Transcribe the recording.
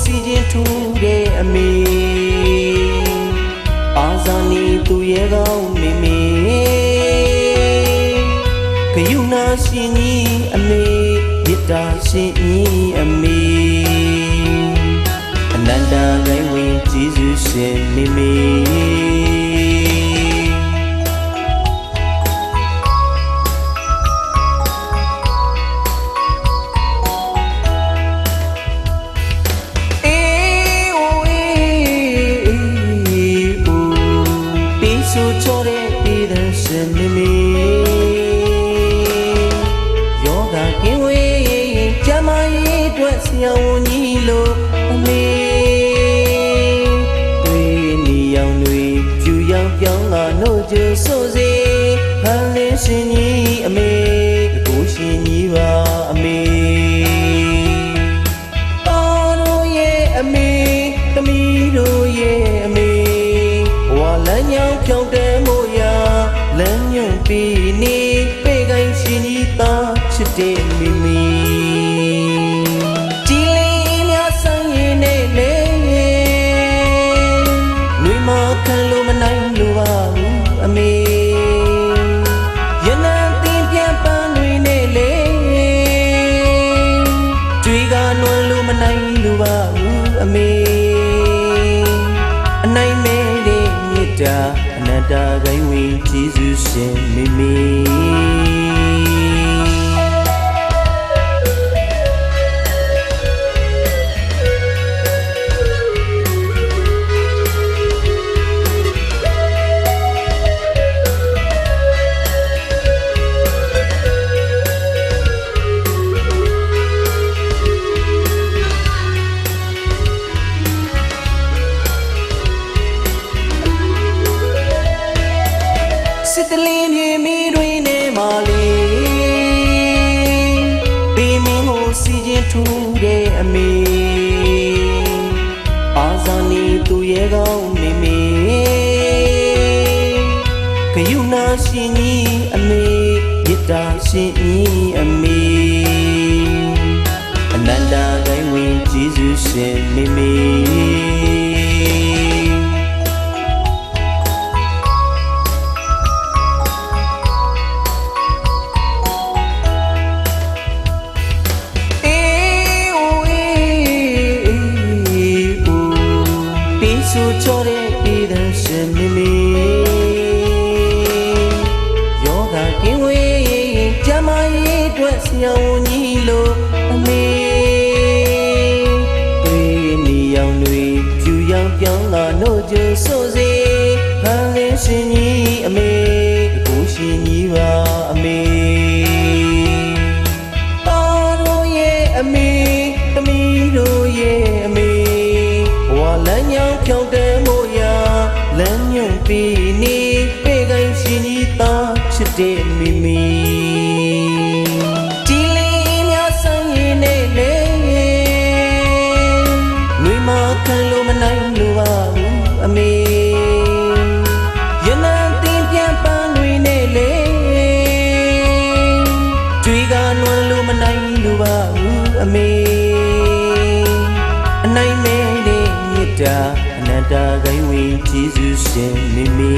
စီခြင်းထူတဲ့အမေအာဇာနည်သူရဲ့ကောင်းမေမေဂယုဏရှင်ကြီးအမေမေတ္တာရှင်ကြီးအမေအနန္တဂိုင်းဝင်ကျေးဇူးရှင်မေမေဆိုချောတဲ့ပြည်သူရှင်မေမေယောဂကင်းဝေးကျမရေးအတွက်ဆရာဝန်ကြီးလို့အမေတွေ့နေရောင်တွေဖြူရောင်ပြောင်းလာနှုတ်ကြဆိုစေဖန်လင်းရှင်ကြီးအမေကိုရှင်ကြီးပါအမေတော်တို့ရဲ့အမေသမီးတို့ရဲ့အမေဝါလန်းညောင်ဖြောင်းတဲ့မို့ရာလမ်းညွန့်ပြီးနေပေကိုင်းရှင်ကြီးသားချစ်တဲ့မိမိကြည်လင်းများဆိုင်ရင်နဲ့လေနှွေမခံလို့မနိုင်လို့ပါဘူးအမေရနံတင်ပြန်ပန်းတွေနဲ့လေတွေ့ကနွယ်လို့မနိုင်လို့ပါဘူးအမေအနိုင်မဲ့တဲ့မြတ်တာအနန္တဂိုင်းဝင်ကျေးဇူးရှင်မေမေစစ်တလင်းမြေမီတွေနဲ့မာလီပေးမင်းကိုစီခြင်းထူတဲ့အမေအာဇာနည်သူရဲ့ကောင်းမေမေဂယုဏရှင်ကြီးအမေမေတ္တာရှင်ကြီးအမေအနန္တဂိုင်းဝင်ကျေးဇူးရှင်မေမေဆိုချောတဲ့ပြည်သူရှင်မေမေယောဂကင်းဝေးကျမရေးအတွက်ဆရာဝန်ကြီးလို့အမေတွေ့နေရောင်တွေဖြူရောင်ပြောင်းလာနှုတ်ကြဆိုစေဖန်လင်းရှင်ကြီးအမေကိုရှင်ကြီးပါအမေတော်တို့ရဲ့အမေသမီးတို့ရဲ့အမေဝါလန်းညောင်ဖြောင်းတဲ့မို့ရာလမ်းညွန့်ပြီးနေပေကိုင်းရှင်ကြီးသားချစ်တဲ့မိမိကြည်လင်းများဆိုင်ရင်နဲ့လေနှွေမခံလို့မနိုင်လို့ပါဘူးအမေရနံတင်ပြန်ပန်းတွေနဲ့လေတွေ့ကနွယ်လို့မနိုင်လို့ပါဘူးအမေအနိုင်မဲ့တဲ့မြတ်တာအနန္တဂိုင်းဝင်ကျေးဇူးရှင်မေမေ